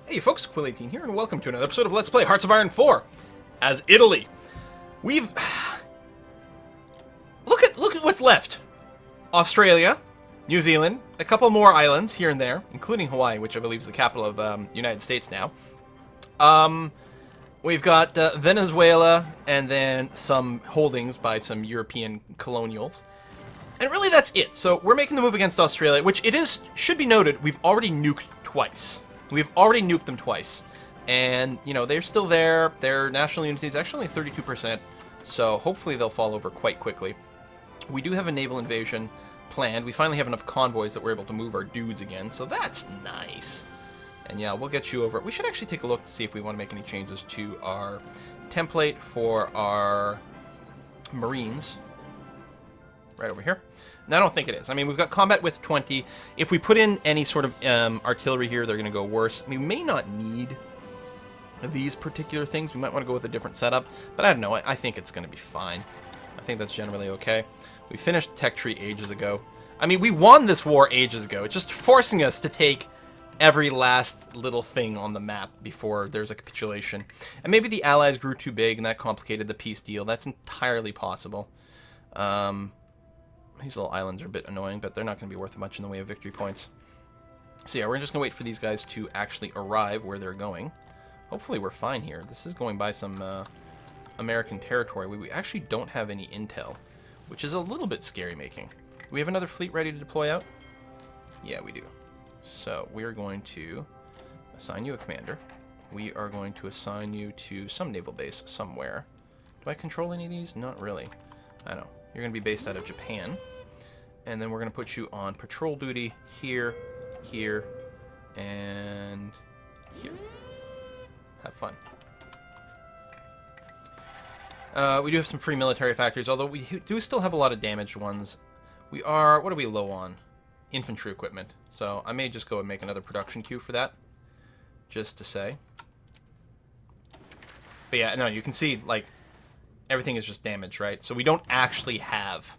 Hey folks, Quill18 here, and welcome to another episode of Let's Play Hearts of Iron 4 as Italy. We've... Look at what's left. Australia, New Zealand, a couple more islands here and there, including Hawaii, which I believe is the capital of the United States now. We've got Venezuela, and then some holdings by some European colonials. And really that's it. So we're making the move against Australia, which should be noted, we've already nuked twice. We've already nuked them twice. And, you know, they're still there. Their national unity is actually only 32%. So hopefully they'll fall over quite quickly. We do have a naval invasion planned. We finally have enough convoys that we're able to move our dudes again. So that's nice. And yeah, we'll get you over. We should actually take a look to see if we want to make any changes to our template for our Marines. Right over here. And I don't think it is. I mean, we've got combat with 20. If we put in any sort of artillery here, they're going to go worse. We may not need these particular things. We might want to go with a different setup. But I don't know. I think it's going to be fine. I think that's generally okay. We finished Tech Tree ages ago. I mean, we won this war ages ago. It's just forcing us to take every last little thing on the map before there's a capitulation. And maybe the Allies grew too big and that complicated the peace deal. That's entirely possible. These little islands are a bit annoying, but they're not going to be worth much in the way of victory points. So yeah, we're just going to wait for these guys to actually arrive where they're going. Hopefully we're fine here. This is going by some American territory. We actually don't have any intel, which is a little bit scary making. Do we have another fleet ready to deploy out? Yeah, we do. So we're going to assign you a commander. We are going to assign you to some naval base somewhere. Do I control any of these? Not really. I don't know. You're going to be based out of Japan. And then we're going to put you on patrol duty here, here, and here. Have fun. We do have some free military factories, although we do still have a lot of damaged ones. We are... What are we low on? Infantry equipment. So I may just go and make another production queue for that. Just to say. But yeah, no, you can see, like... Everything is just damaged, right? So we don't actually have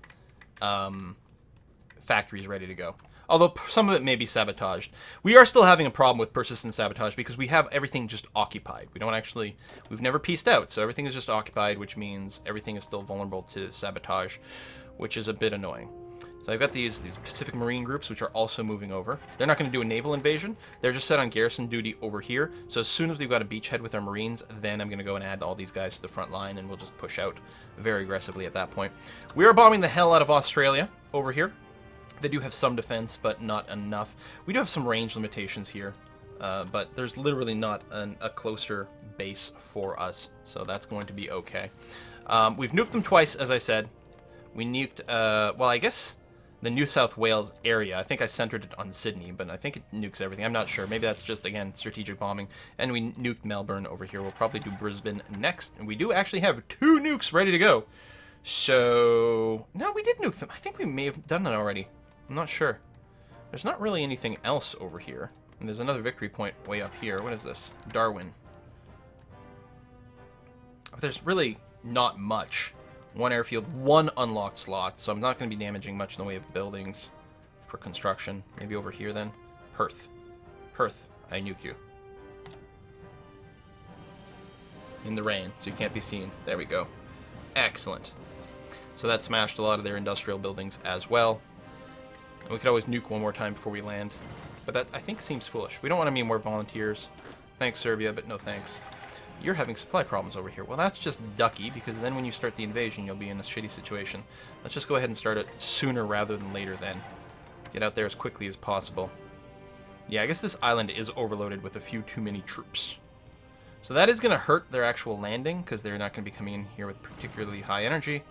factories ready to go. Although some of it may be sabotaged. We are still having a problem with persistent sabotage because we have everything just occupied. We don't actually... We've never pieced out, so everything is just occupied, which means everything is still vulnerable to sabotage, which is a bit annoying. So I've got these Pacific Marine groups, which are also moving over. They're not going to do a naval invasion. They're just set on garrison duty over here. So as soon as we've got a beachhead with our Marines, then I'm going to go and add all these guys to the front line, and we'll just push out very aggressively at that point. We are bombing the hell out of Australia over here. They do have some defense, but not enough. We do have some range limitations here, but there's literally not a closer base for us, so that's going to be okay. We've nuked them twice, as I said. We nuked, well, I guess... the New South Wales area. I think I centered it on Sydney, but I think it nukes everything. I'm not sure. Maybe that's just, again, strategic bombing. And we nuked Melbourne over here. We'll probably do Brisbane next. And we do actually have 2 nukes ready to go. So... No, we did nuke them. I think we may have done that already. I'm not sure. There's not really anything else over here. And there's another victory point way up here. What is this? Darwin. But there's really not much. 1 airfield, 1 unlocked slot, so I'm not going to be damaging much in the way of buildings for construction. Maybe over here then. Perth. Perth, I nuke you. In the rain, so you can't be seen. There we go. Excellent. So that smashed a lot of their industrial buildings as well. And we could always nuke 1 more time before we land. But that, I think, seems foolish. We don't want any more volunteers. Thanks, Serbia, but no thanks. You're having supply problems over here. Well, that's just ducky, because then when you start the invasion, you'll be in a shitty situation. Let's just go ahead and start it sooner rather than later then. Get out there as quickly as possible. Yeah, I guess this island is overloaded with a few too many troops. So that is going to hurt their actual landing, because they're not going to be coming in here with particularly high energy.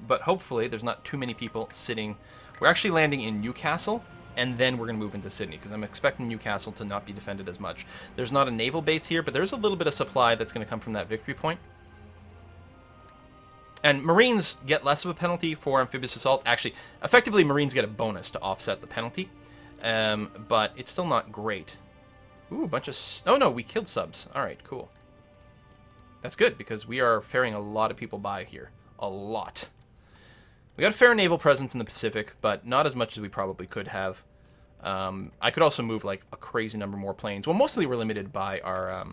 But hopefully there's not too many people sitting. We're actually landing in Newcastle. And then we're going to move into Sydney, because I'm expecting Newcastle to not be defended as much. There's not a naval base here, but there's a little bit of supply that's going to come from that victory point. And Marines get less of a penalty for amphibious assault. Actually, effectively, Marines get a bonus to offset the penalty. But it's still not great. Ooh, a bunch of... Oh, no, we killed subs. All right, cool. That's good, because we are ferrying a lot of people by here. A lot. We got a fair naval presence in the Pacific, but not as much as we probably could have. I could also move like a crazy number more planes. Well, mostly we're limited by our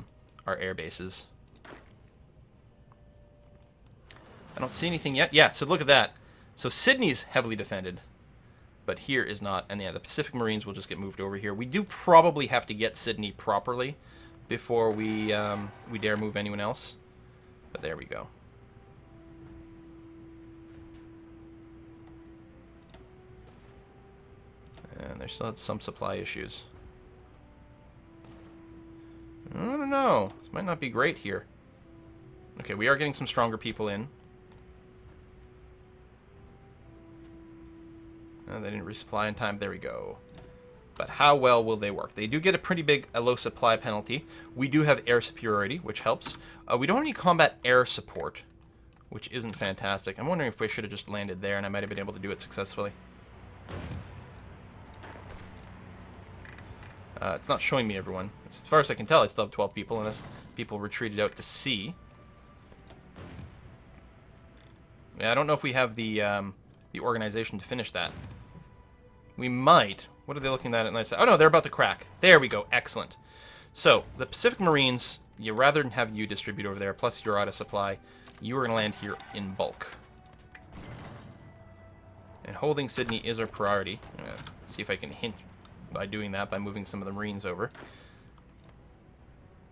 air bases. I don't see anything yet. Yeah, so look at that. So Sydney's heavily defended, but here is not. And yeah, the Pacific Marines will just get moved over here. We do probably have to get Sydney properly before we dare move anyone else. But there we go. And there's still some supply issues. I don't know. This might not be great here. Okay, we are getting some stronger people in. They didn't resupply in time. There we go. But how well will they work? They do get a pretty big low supply penalty. We do have air superiority, which helps. We don't have any combat air support, which isn't fantastic. I'm wondering if we should have just landed there, and I might have been able to do it successfully. It's not showing me everyone. As far as I can tell, I still have 12 people, unless people retreated out to sea. Yeah, I don't know if we have the organization to finish that. We might. What are they looking at? Oh, no, they're about to crack. There we go. Excellent. So, the Pacific Marines, rather than have you distribute over there, plus you're out of supply, you are going to land here in bulk. And holding Sydney is our priority. I'm going to see if I can hint by doing that, by moving some of the Marines over.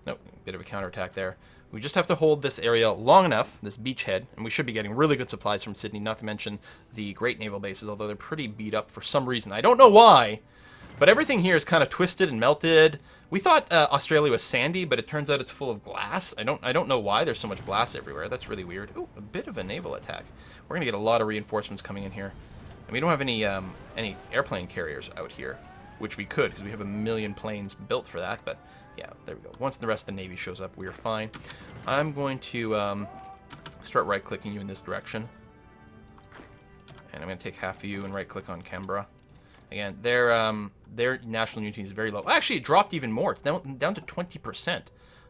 Nope, bit of a counterattack there. We just have to hold this area long enough, this beachhead, and we should be getting really good supplies from Sydney, not to mention the great naval bases, although they're pretty beat up for some reason. I don't know why, but everything here is kind of twisted and melted. We thought Australia was sandy, but it turns out it's full of glass. I don't know why there's so much glass everywhere. That's really weird. Ooh, a bit of a naval attack. We're going to get a lot of reinforcements coming in here. And we don't have any airplane carriers out here, which we could, because we have 1 million planes built for that, but yeah, there we go. Once the rest of the Navy shows up, we are fine. I'm going to start right-clicking you in this direction. And I'm going to take half of you and right-click on Canberra. Again, their national unity is very low. Actually, it dropped even more. It's down to 20%.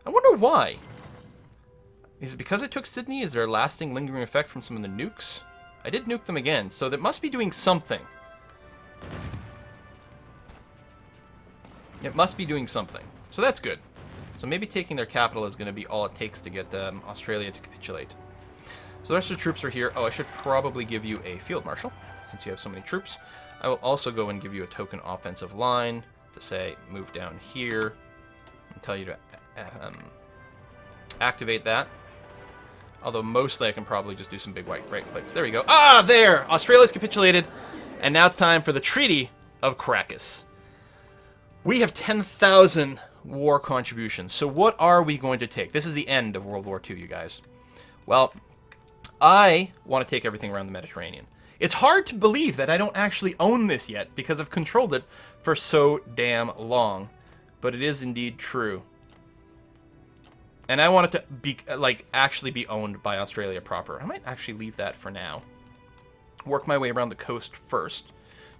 I wonder why. Is it because I took Sydney? Is there a lasting, lingering effect from some of the nukes? I did nuke them again, so that must be doing something. It must be doing something. So that's good. So maybe taking their capital is going to be all it takes to get Australia to capitulate. So the rest of the troops are here. Oh, I should probably give you a field marshal, since you have so many troops. I will also go and give you a token offensive line to say, move down here, and tell you to activate that. Although mostly I can probably just do some big white right clicks. There we go. Ah, there! Australia's capitulated. And now it's time for the Treaty of Caracas. We have 10,000 war contributions. So what are we going to take? This is the end of World War II, you guys. Well, I want to take everything around the Mediterranean. It's hard to believe that I don't actually own this yet because I've controlled it for so damn long. But it is indeed true. And I want it to be, actually be owned by Australia proper. I might actually leave that for now. Work my way around the coast first,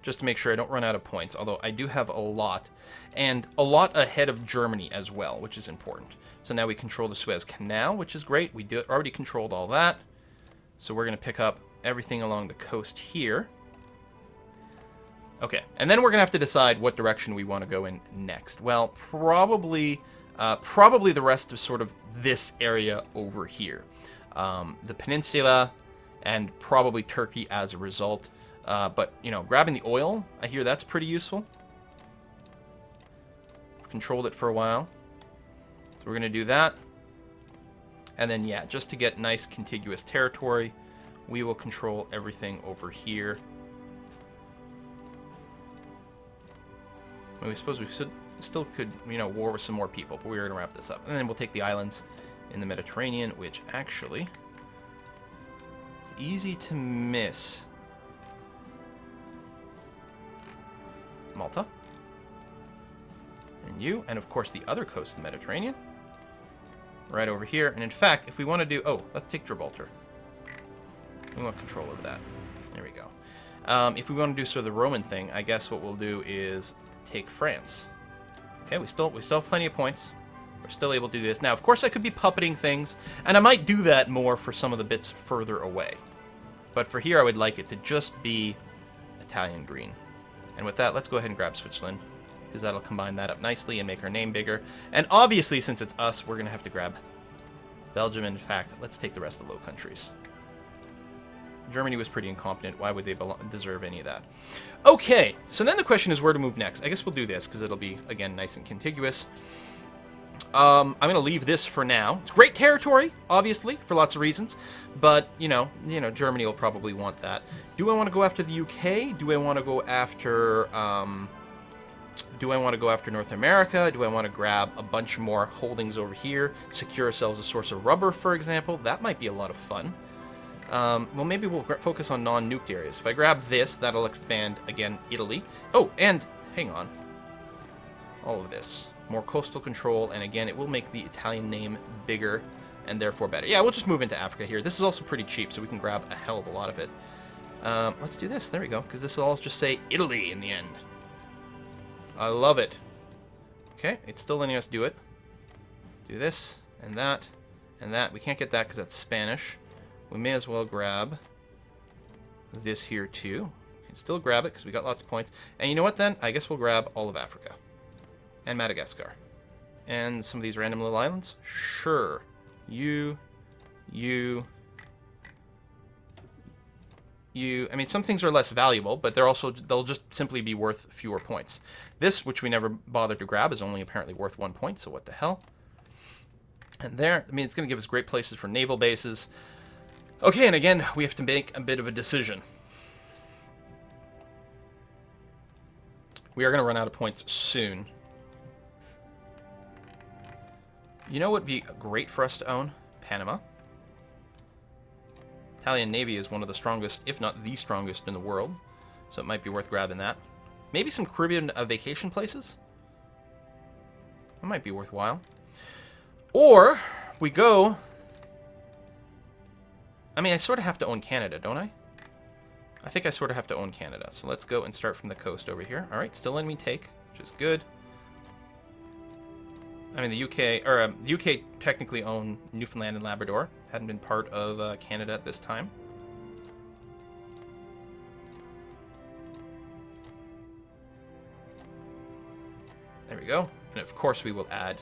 just to make sure I don't run out of points, although I do have a lot. And a lot ahead of Germany as well, which is important. So now we control the Suez Canal, which is great. We already controlled all that. So we're going to pick up everything along the coast here. Okay, and then we're going to have to decide what direction we want to go in next. Well, probably the rest of sort of this area over here. The peninsula, and probably Turkey as a result. But, you know, grabbing the oil, I hear that's pretty useful. Controlled it for a while. So we're going to do that. And then, yeah, just to get nice contiguous territory, we will control everything over here. I suppose we still could, you know, war with some more people, but we're going to wrap this up. And then we'll take the islands in the Mediterranean, which actually is easy to miss. Malta. And you, and of course the other coast of the Mediterranean. Right over here. And in fact, if we want to do... Oh, let's take Gibraltar. We want control over that. There we go. If we want to do sort of the Roman thing, I guess what we'll do is take France. Okay, we still have plenty of points. We're still able to do this. Now, of course, I could be puppeting things, and I might do that more for some of the bits further away. But for here, I would like it to just be Italian green. And with that, let's go ahead and grab Switzerland, because that'll combine that up nicely and make our name bigger. And obviously, since it's us, we're going to have to grab Belgium. In fact, let's take the rest of the Low Countries. Germany was pretty incompetent. Why would they deserve any of that? Okay, so then the question is where to move next. I guess we'll do this, because it'll be, again, nice and contiguous. I'm going to leave this for now. It's great territory, obviously, for lots of reasons. But, you know, Germany will probably want that. Do I want to go after the UK? Do I want to go after... do I want to go after North America? Do I want to grab a bunch more holdings over here? Secure ourselves a source of rubber, for example? That might be a lot of fun. Well, maybe we'll focus on non-nuked areas. If I grab this, that'll expand, again, Italy. Oh, and, hang on. All of this. More coastal control, and again, it will make the Italian name bigger, and therefore better. Yeah, we'll just move into Africa here. This is also pretty cheap, so we can grab a hell of a lot of it. Let's do this. There we go, because this will all just say Italy in the end. I love it. Okay, it's still letting us do it. Do this, and that, and that. We can't get that because that's Spanish. We may as well grab this here, too. We can still grab it because we got lots of points. And you know what, then? I guess we'll grab all of Africa. And Madagascar. And some of these random little islands? Sure. You. I mean, some things are less valuable, but they'll just simply be worth fewer points. This, which we never bothered to grab, is only apparently worth 1 point, so what the hell? And there, I mean, it's going to give us great places for naval bases. Okay, and again, we have to make a bit of a decision. We are going to run out of points soon. You know what would be great for us to own? Panama. Italian Navy is one of the strongest, if not the strongest, in the world. So it might be worth grabbing that. Maybe some Caribbean vacation places? That might be worthwhile. Or we go... I mean, I sort of have to own Canada, don't I? I think I sort of have to own Canada. So let's go and start from the coast over here. All right, still letting me take, which is good. I mean, the UK technically own Newfoundland and Labrador. Hadn't been part of Canada at this time. There we go. And of course, we will add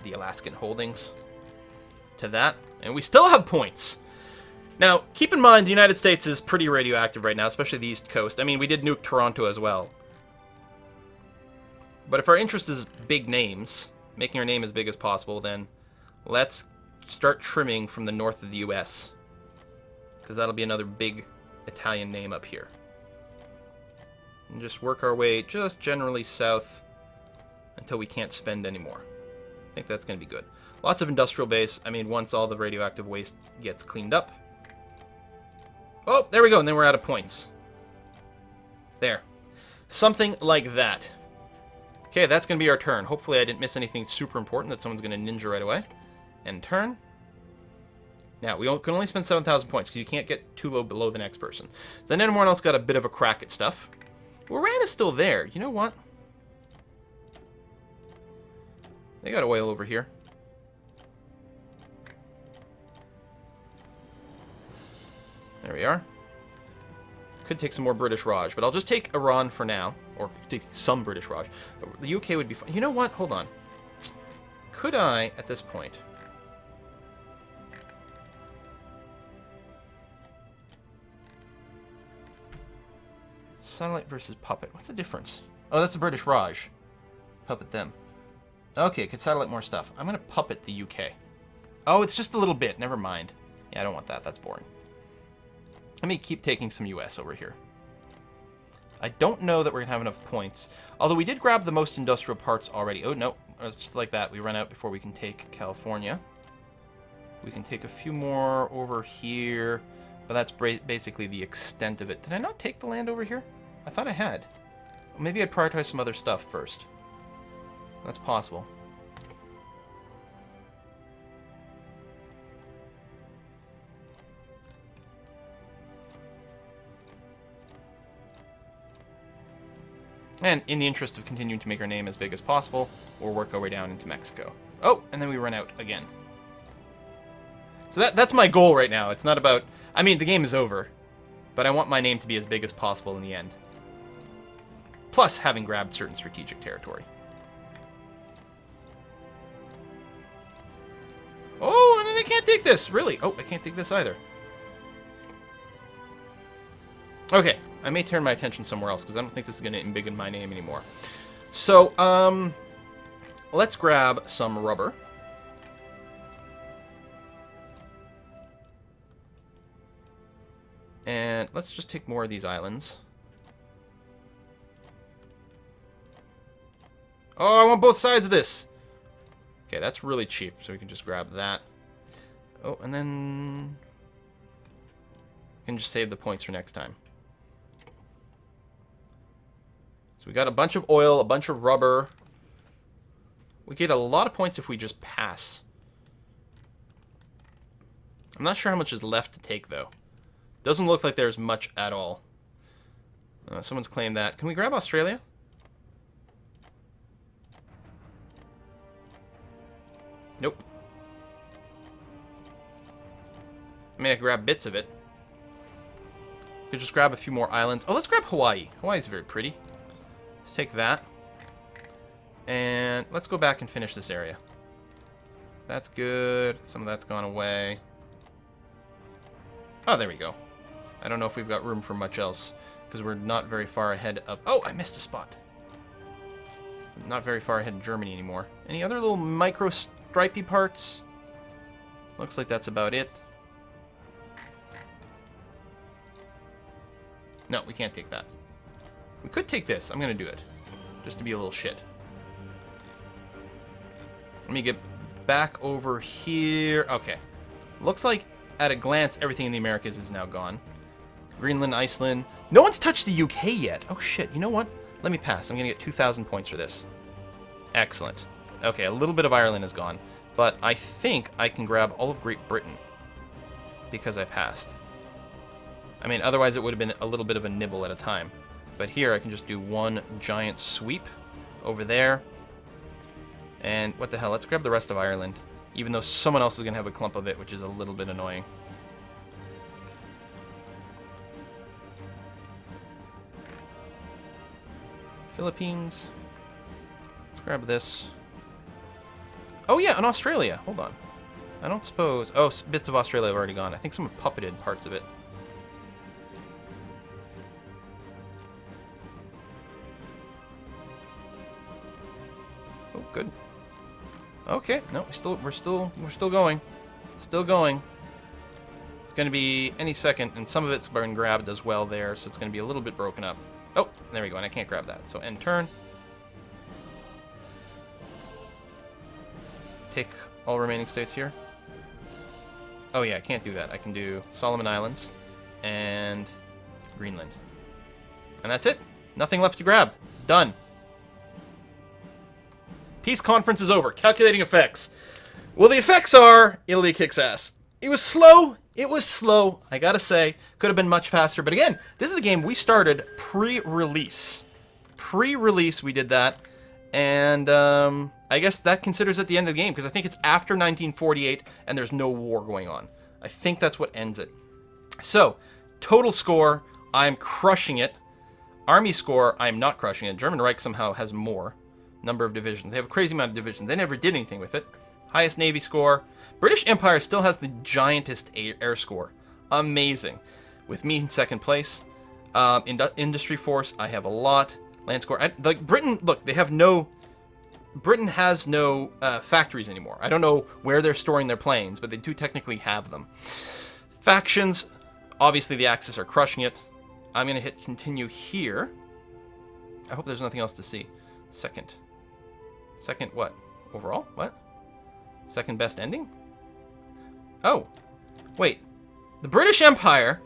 the Alaskan holdings to that, and we still have points. Now, keep in mind, the United States is pretty radioactive right now, especially the East Coast. I mean, we did nuke Toronto as well. But if our interest is big names, making our name as big as possible, then let's start trimming from the north of the U.S. because that'll be another big Italian name up here. And just work our way just generally south until we can't spend anymore. I think that's going to be good. Lots of industrial base. I mean, once all the radioactive waste gets cleaned up. Oh, there we go, and then we're out of points. There. Something like that. Okay, that's going to be our turn. Hopefully I didn't miss anything super important that someone's going to ninja right away. End turn. Now, we can only spend 7,000 points because you can't get too low below the next person. So then everyone else got a bit of a crack at stuff. Iran is still there. You know what? They got oil over here. There we are. Could take some more British Raj, but I'll just take Iran for now. Or take some British Raj. But the UK would be fine. You know what? Hold on. Could I, at this point... Satellite versus puppet. What's the difference? Oh, that's the British Raj. Puppet them. Okay, could satellite more stuff. I'm going to puppet the UK. Oh, it's just a little bit. Never mind. Yeah, I don't want that. That's boring. Let me keep taking some US over here. I don't know that we're going to have enough points. Although we did grab the most industrial parts already. Oh, no. Just like that. We run out before we can take California. We can take a few more over here. But that's basically the extent of it. Did I not take the land over here? I thought I had. Maybe I'd prioritize some other stuff first. That's possible. And in the interest of continuing to make our name as big as possible, we'll work our way down into Mexico. Oh, and then we run out again. So that's my goal right now. It's not about... I mean, the game is over, but I want my name to be as big as possible in the end. plus having grabbed certain strategic territory. Oh, and then I can't take this, really. Oh, I can't take this either. Okay, I may turn my attention somewhere else, because I don't think this is going to embiggen my name anymore. So, let's grab some rubber. And let's just take more of these islands. Oh, I want both sides of this. Okay, that's really cheap, so we can just grab that. Oh, and then we can just save the points for next time. So we got a bunch of oil, a bunch of rubber. We get a lot of points if we just pass. I'm not sure how much is left to take, though. Doesn't look like there's much at all. Someone's claimed that. Can we grab Australia? Nope. I mean, I could grab bits of it. Could just grab a few more islands. Oh, let's grab Hawaii. Hawaii's very pretty. Let's take that. And let's go back and finish this area. That's good. Some of that's gone away. Oh, there we go. I don't know if we've got room for much else, because we're not very far ahead of... Oh, I missed a spot. Not very far ahead in Germany anymore. Any other little micro stripy parts? Looks like that's about it. No, we can't take that. We could take this. I'm going to do it, just to be a little shit. Let me get back over here. Okay. Looks like, at a glance, everything in the Americas is now gone. Greenland, Iceland. No one's touched the UK yet. Oh, shit. You know what? Let me pass. I'm going to get 2,000 points for this. Excellent. Okay, a little bit of Ireland is gone. But I think I can grab all of Great Britain because I passed. I mean, otherwise it would have been a little bit of a nibble at a time. But here I can just do one giant sweep over there. And what the hell? Let's grab the rest of Ireland. Even though someone else is going to have a clump of it, which is a little bit annoying. Philippines. Let's grab this. Oh yeah, and Australia. Hold on. I don't suppose... Oh, bits of Australia have already gone. I think someone puppeted parts of it. Oh, good. Okay, no, we're still going. Still going. It's going to be any second, and some of it's been grabbed as well there, so it's going to be a little bit broken up. Oh, there we go, and I can't grab that. So end turn. Take all remaining states here. Oh yeah, I can't do that. I can do Solomon Islands and Greenland. And that's it. Nothing left to grab. Done. Peace conference is over. Calculating effects. Well, the effects are Italy kicks ass. It was slow. It was slow. I gotta say, could have been much faster. But again, this is the game we started pre-release. Pre-release, we did that. And I guess that considers it the end of the game, because I think it's after 1948 and there's no war going on. I think that's what ends it. So, total score, I'm crushing it. Army score, I'm not crushing it. German Reich somehow has more. Number of divisions. They have a crazy amount of divisions. They never did anything with it. Highest Navy score. British Empire still has the giantest air score. Amazing. With me in second place. Industry force, I have a lot. Land score. Like Britain, look, they have no... Britain has no factories anymore. I don't know where they're storing their planes, but they do technically have them. Factions, obviously the Axis are crushing it. I'm going to hit continue here. I hope there's nothing else to see. Second what? Overall? What? Second best ending? Oh. Wait. The British Empire,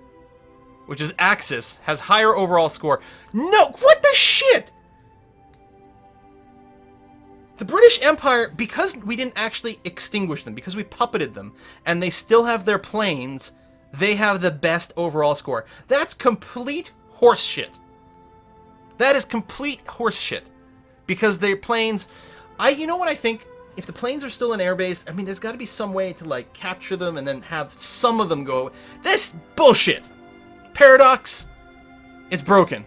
which is Axis, has higher overall score. No! What the shit? The British Empire, because we didn't actually extinguish them, because we puppeted them, and they still have their planes, they have the best overall score. That's complete horseshit. That is complete horseshit. Because their planes... You know what I think? If the planes are still in airbase, I mean, there's got to be some way to, like, capture them and then have some of them go... This bullshit! Paradox! It's broken.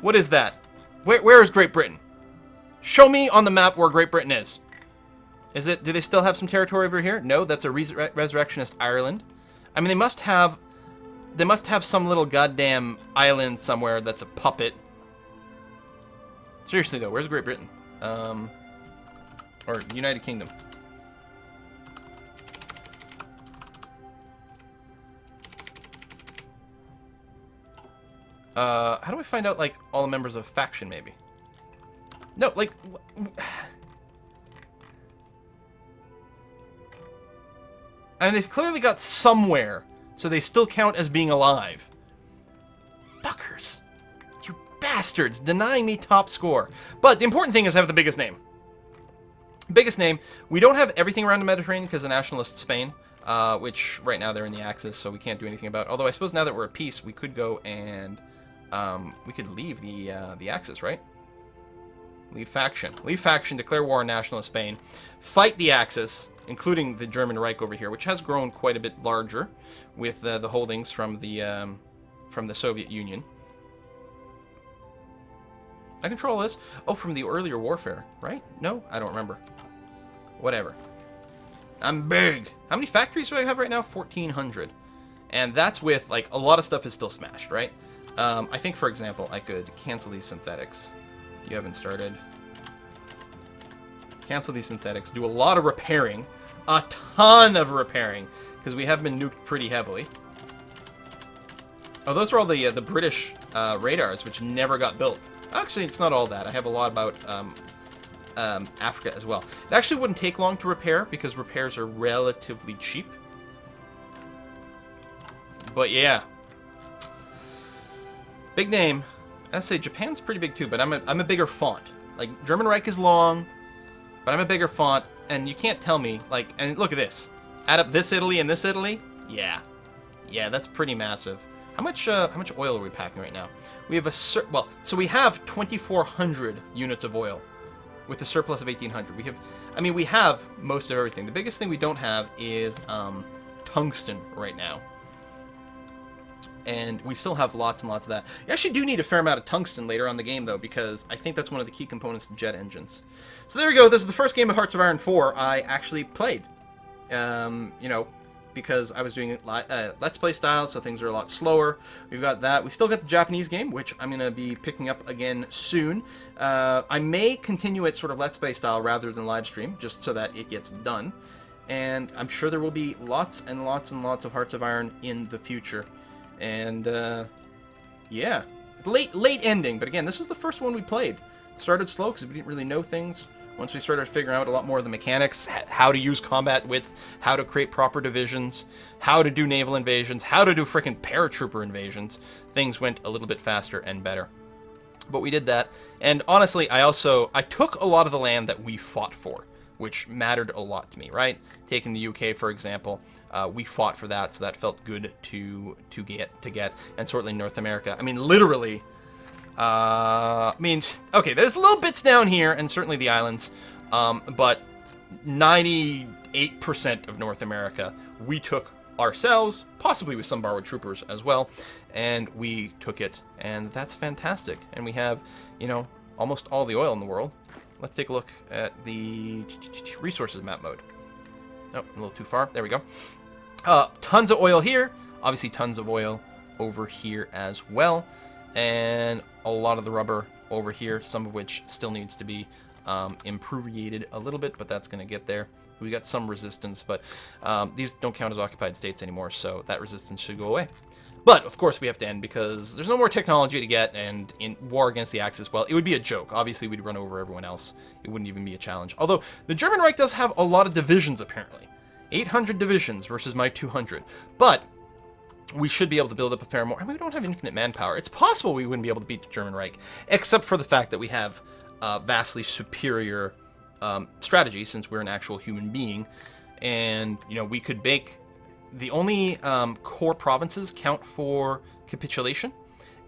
What is that? Where is Great Britain? Show me on the map where Great Britain is. Is it? Do they still have some territory over here? No, that's a resurrectionist Ireland. I mean, they must have some little goddamn island somewhere that's a puppet. Seriously though, where's Great Britain? Or United Kingdom? How do I find out, like, all the members of a faction, maybe? No, like... I mean, they've clearly got somewhere, so they still count as being alive. Fuckers. You bastards, denying me top score. But the important thing is I have the biggest name. Biggest name. We don't have everything around the Mediterranean because of nationalist Spain, which right now they're in the Axis, so we can't do anything about. Although I suppose now that we're at peace, we could go and we could leave the Axis, right? Leave faction. Leave faction. Declare war on nationalist Spain. Fight the Axis, including the German Reich over here, which has grown quite a bit larger with the holdings from the Soviet Union. I control this. Oh, from the earlier warfare, right? No, I don't remember. Whatever. I'm big. How many factories do I have right now? 1,400. And that's with, like, a lot of stuff is still smashed, right? I think, for example, I could cancel these synthetics. You haven't started. Cancel these synthetics. Do a lot of repairing. A ton of repairing. Because we have been nuked pretty heavily. Oh, those are all the British radars, which never got built. Actually, it's not all that. I have a lot about Africa as well. It actually wouldn't take long to repair, because repairs are relatively cheap. But yeah. Big name. I'd say Japan's pretty big too, but I'm a bigger font. Like, German Reich is long, but I'm a bigger font, and you can't tell me, like, and look at this. Add up this Italy and this Italy? Yeah. Yeah, that's pretty massive. How much oil are we packing right now? We have so we have 2,400 units of oil with a surplus of 1,800. We have most of everything. The biggest thing we don't have is tungsten right now. And we still have lots and lots of that. You actually do need a fair amount of tungsten later on in the game, though, because I think that's one of the key components to jet engines. So there we go. This is the first game of Hearts of Iron 4 I actually played. You know, because I was doing Let's Play style, so things are a lot slower. We've got that. We've still got the Japanese game, which I'm going to be picking up again soon. I may continue it sort of Let's Play style rather than live stream, just so that it gets done. And I'm sure there will be lots and lots and lots of Hearts of Iron in the future. And, yeah. Late ending, but again, this was the first one we played. Started slow because we didn't really know things. Once we started figuring out a lot more of the mechanics, how to use combat with, how to create proper divisions, how to do naval invasions, how to do frickin' paratrooper invasions, things went a little bit faster and better. But we did that, and honestly, I took a lot of the land that we fought for, which mattered a lot to me, right? Taking the UK, for example, we fought for that, so that felt good to get, and certainly North America. I mean, literally, okay, there's little bits down here, and certainly the islands, but 98% of North America we took ourselves, possibly with some borrowed troopers as well, and we took it, and that's fantastic. And we have, you know, almost all the oil in the world. Let's take a look at the resources map mode. Oh, a little too far. There we go. Tons of oil here. Obviously, tons of oil over here as well. And a lot of the rubber over here, some of which still needs to be improved a little bit, but that's going to get there. We got some resistance, but these don't count as occupied states anymore, so that resistance should go away. But, of course, we have to end because there's no more technology to get, and in war against the Axis, well, it would be a joke. Obviously, we'd run over everyone else. It wouldn't even be a challenge. Although, the German Reich does have a lot of divisions, apparently. 800 divisions versus my 200. But we should be able to build up a fair more. I mean, we don't have infinite manpower. It's possible we wouldn't be able to beat the German Reich, except for the fact that we have vastly superior strategy, since we're an actual human being. And, you know, we could make... The only core provinces count for capitulation,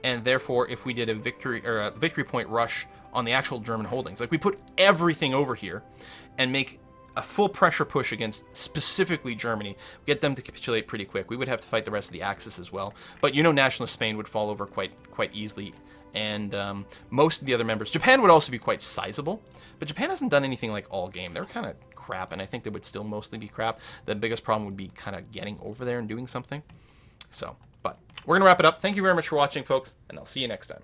and therefore, if we did a victory point rush on the actual German holdings, like we put everything over here and make a full pressure push against specifically Germany, get them to capitulate pretty quick. We would have to fight the rest of the Axis as well, but you know, nationalist Spain would fall over quite easily and most of the other members. Japan would also be quite sizable, but Japan hasn't done anything like all game. They're kind of crap, and I think they would still mostly be crap. The biggest problem would be kind of getting over there and doing something. So, but we're going to wrap it up. Thank you very much for watching, folks, and I'll see you next time.